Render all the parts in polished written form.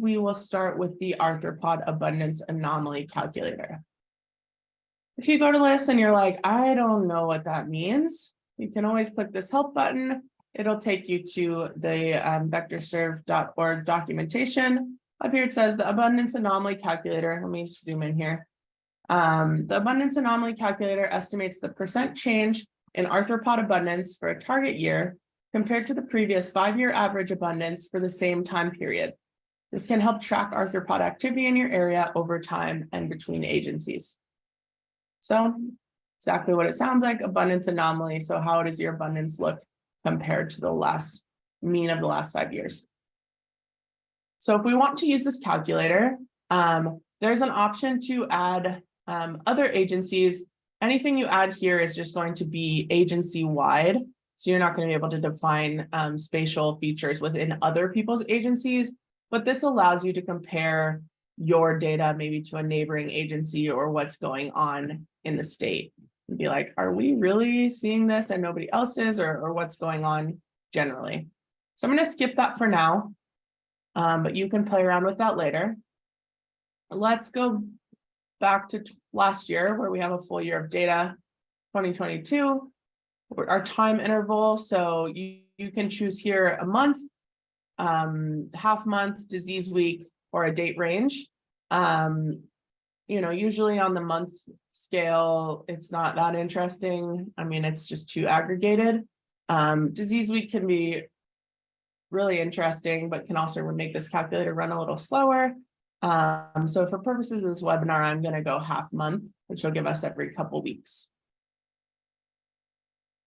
we will start with the arthropod abundance anomaly calculator. If you go to this and you're like, I don't know what that means, you can always click this help button. It'll take you to the vectorserve.org documentation. Up here it says the abundance anomaly calculator. Let me zoom in here. The abundance anomaly calculator estimates the percent change in arthropod abundance for a target year compared to the previous 5-year average abundance for the same time period. This can help track arthropod activity in your area over time and between agencies. So exactly what it sounds like, abundance anomaly. So how does your abundance look compared to the last mean of the last 5 years? So if we want to use this calculator, there's an option to add other agencies. Anything you add here is just going to be agency-wide. So you're not going to be able to define spatial features within other people's agencies, but this allows you to compare your data maybe to a neighboring agency or what's going on in the state. And be like, are we really seeing this and nobody else is, or what's going on generally? So I'm going to skip that for now, but you can play around with that later. Let's go back to last year where we have a full year of data, 2022. Our time interval, so you can choose here a month, half month, disease week, or a date range. Usually on the month scale, it's not that interesting. I mean, it's just too aggregated. Disease week can be really interesting, but can also make this calculator run a little slower. So for purposes of this webinar, I'm going to go half month, which will give us every couple weeks.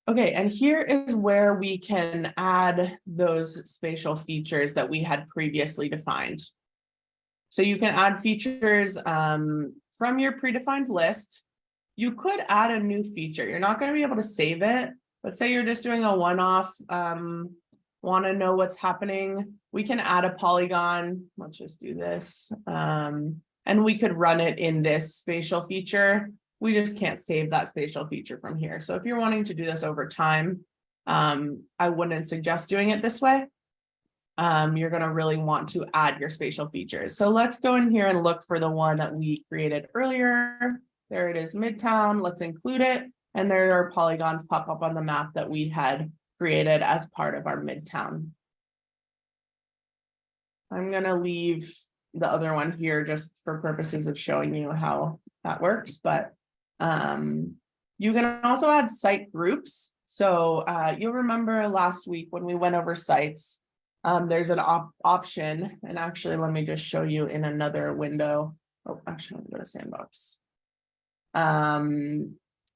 Okay, and here is where we can add those spatial features that we had previously defined. So you can add features from your predefined list. You could add a new feature. You're not going to be able to save it, but say you're just doing a one-off, want to know what's happening. We can add a polygon. Let's just do this. And we could run it in this spatial feature. We just can't save that spatial feature from here. So if you're wanting to do this over time, I wouldn't suggest doing it this way. You're going to really want to add your spatial features. So let's go in here and look for the one that we created earlier. There it is, Midtown. Let's include it. And there are polygons pop up on the map that we had created as part of our Midtown. I'm going to leave the other one here just for purposes of showing you how that works, but you can also add site groups. So you'll remember last week when we went over sites, there's an option, and actually let me just show you in another window. Oh, actually, let me go to Sandbox.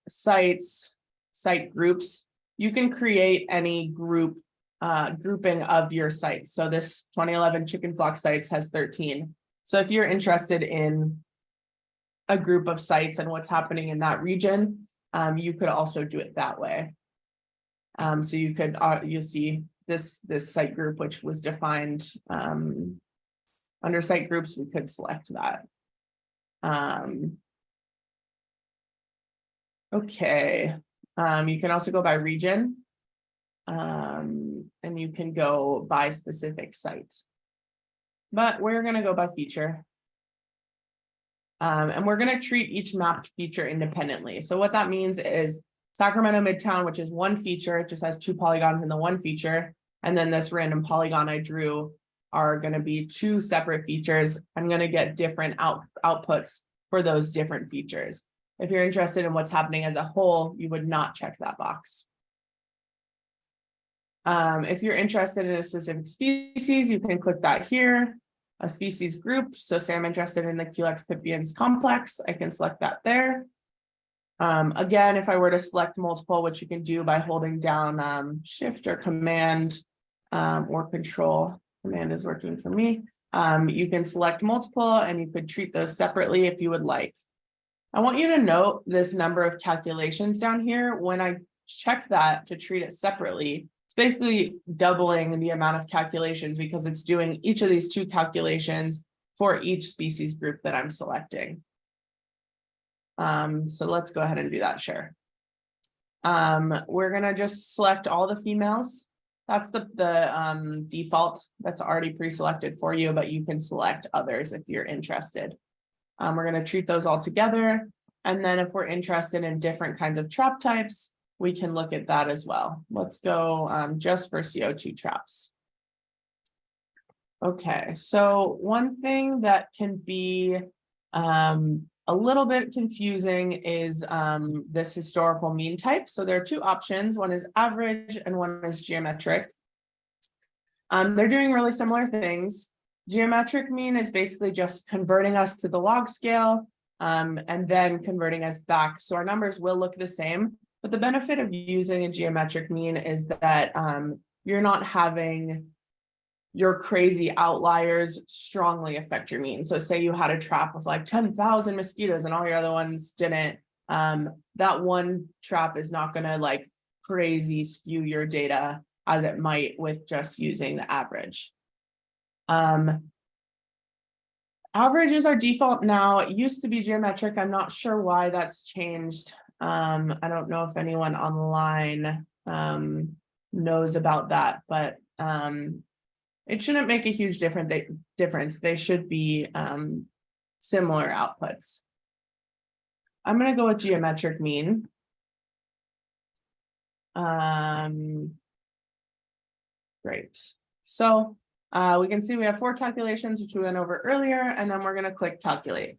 Sites, site groups. You can create any grouping of your sites. So this 2011 chicken flock sites has 13. So if you're interested in a group of sites and what's happening in that region, you could also do it that way. So you could, you see this site group, which was defined under site groups, we could select that. Okay, you can also go by region, and you can go by specific sites, but we're going to go by feature. And we're going to treat each mapped feature independently. So what that means is Sacramento Midtown, which is one feature, it just has 2 polygons in the one feature. And then this random polygon I drew are going to be 2 separate features. I'm going to get different outputs for those different features. If you're interested in what's happening as a whole, you would not check that box. If you're interested in a specific species, you can click that here. A species group. So say I'm interested in the Culex pipiens complex, I can select that there. Again, if I were to select multiple, which you can do by holding down Shift or Command or Control, Command is working for me. You can select multiple and you could treat those separately if you would like. I want you to note this number of calculations down here. When I check that to treat it separately, it's basically doubling the amount of calculations because it's doing each of these 2 calculations for each species group that I'm selecting. So let's go ahead and do that, share. We're going to just select all the females That's the default that's already pre-selected for you, but you can select others if you're interested. We're going to treat those all together. And then if we're interested in different kinds of trap types, we can look at that as well. Let's go just for CO2 traps. Okay, so one thing that can be a little bit confusing is this historical mean type. So there are two options. One is average and one is geometric. They're doing really similar things. Geometric mean is basically just converting us to the log scale and then converting us back. So our numbers will look the same, but the benefit of using a geometric mean is that you're not having your crazy outliers strongly affect your mean. So say you had a trap with like 10,000 mosquitoes and all your other ones didn't, that one trap is not gonna like crazy skew your data as it might with just using the average. Average is our default now. It used to be geometric. I'm not sure why that's changed. I don't know if anyone online knows about that, but it shouldn't make a huge difference. They should be similar outputs. I'm going to go with geometric mean. Great. So we can see we have 4 calculations, which we went over earlier, and then we're going to click calculate.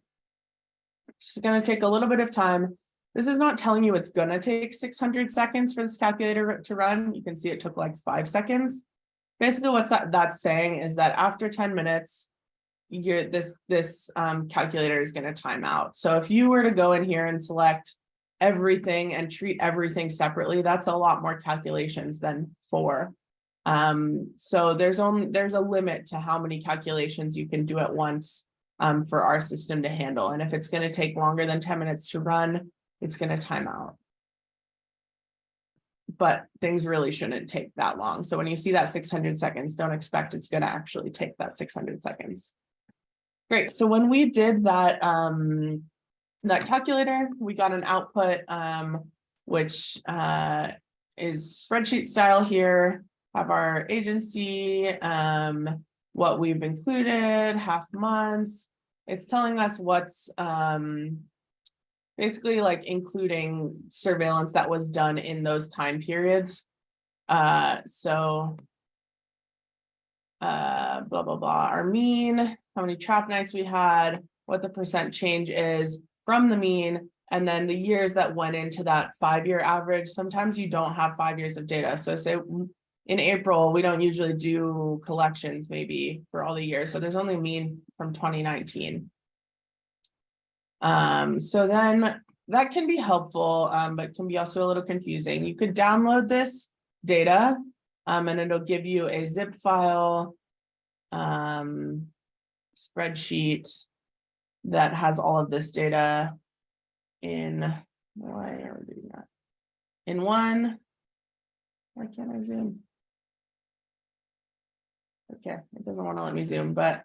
It's going to take a little bit of time. This is not telling you it's going to take 600 seconds for this calculator to run. You can see it took like 5 seconds. Basically, what that's saying is that after 10 minutes, this calculator is going to time out. So if you were to go in here and select everything and treat everything separately, that's a lot more calculations than 4. So there's a limit to how many calculations you can do at once for our system to handle. And if it's going to take longer than 10 minutes to run, it's going to time out. But things really shouldn't take that long. So when you see that 600 seconds, don't expect it's going to actually take that 600 seconds. Great. So when we did that, that calculator, we got an output, which is spreadsheet style here. Have our agency, what we've included, half months. It's telling us what's basically like including surveillance that was done in those time periods. Blah, blah, blah, our mean, how many trap nights we had, what the percent change is from the mean, and then the years that went into that 5-year average. Sometimes you don't have 5 years of data. So say in April, we don't usually do collections maybe for all the years. So there's only mean from 2019. So then that can be helpful, but can be also a little confusing. You could download this data and it'll give you a zip file spreadsheet that has all of this data in, why are we doing that? In one, why can't I zoom? Okay, it doesn't want to let me zoom, but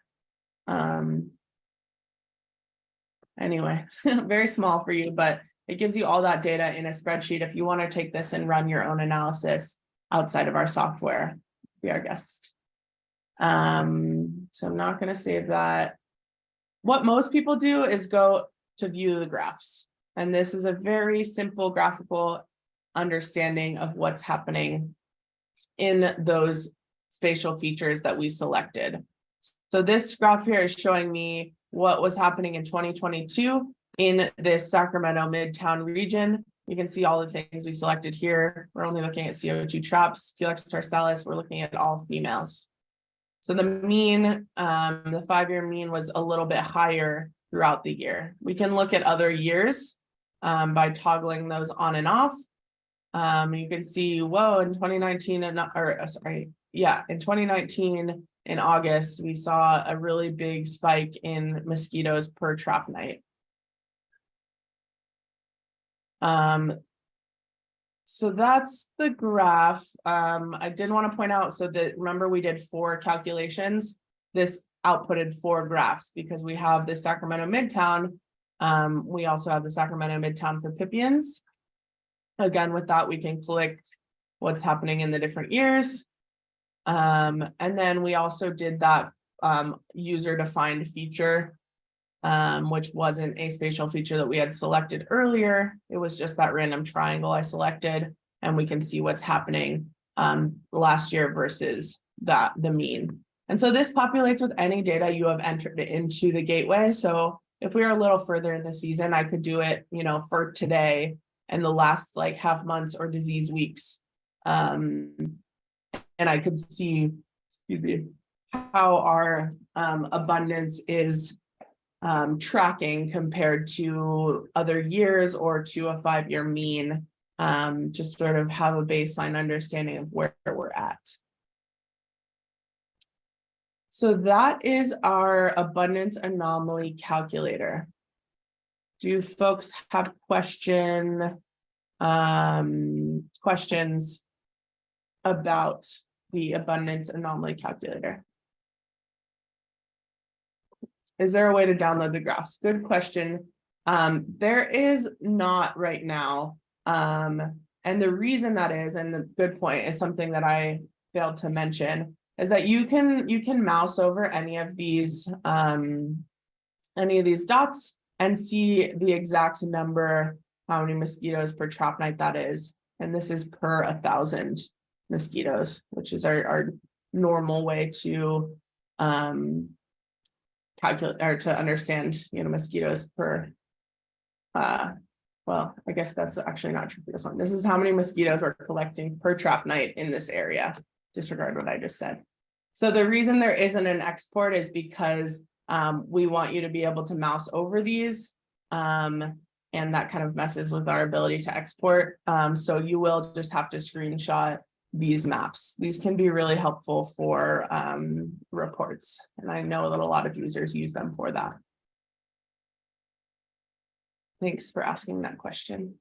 anyway, very small for you, but it gives you all that data in a spreadsheet if you want to take this and run your own analysis outside of our software. Be our guest. So I'm not going to save that. What most people do is go to view the graphs. And this is a very simple graphical understanding of what's happening in those spatial features that we selected. So this graph here is showing me what was happening in 2022 in this Sacramento Midtown region. You can see all the things we selected here. We're only looking at CO2 traps, Culex tarsalis, we're looking at all females. So the mean, the 5-year mean was a little bit higher throughout the year. We can look at other years by toggling those on and off. You can see, whoa, in 2019, in 2019, in August, we saw a really big spike in mosquitoes per trap night. So that's the graph. I did want to point out, so that remember we did 4 calculations. This outputted 4 graphs because we have the Sacramento Midtown. We also have the Sacramento Midtown for pipiens. Again, with that, we can click what's happening in the different years. And then we also did that user-defined feature, which wasn't a spatial feature that we had selected earlier. It was just that random triangle I selected, and we can see what's happening last year versus the mean. And so this populates with any data you have entered into the gateway. So if we are a little further in the season, I could do it, for today and the last like half months or disease weeks. And I could see, excuse me, how our abundance is tracking compared to other years or to a 5-year mean, just sort of have a baseline understanding of where we're at. So that is our abundance anomaly calculator. Do folks have questions about the abundance anomaly calculator? Is there a way to download the graphs? Good question. There is not right now. And the reason that is, and the good point, is something that I failed to mention, is that you can mouse over any of these dots and see the exact number, how many mosquitoes per trap night that is. And this is per 1,000 mosquitoes, which is our normal way to calculate or to understand, mosquitoes per, well, I guess that's actually not true for this one. This is how many mosquitoes we're collecting per trap night in this area. Disregard what I just said. So the reason there isn't an export is because we want you to be able to mouse over these, and that kind of messes with our ability to export. So you will just have to screenshot these maps. These can be really helpful for reports, and I know that a lot of users use them for that. Thanks for asking that question.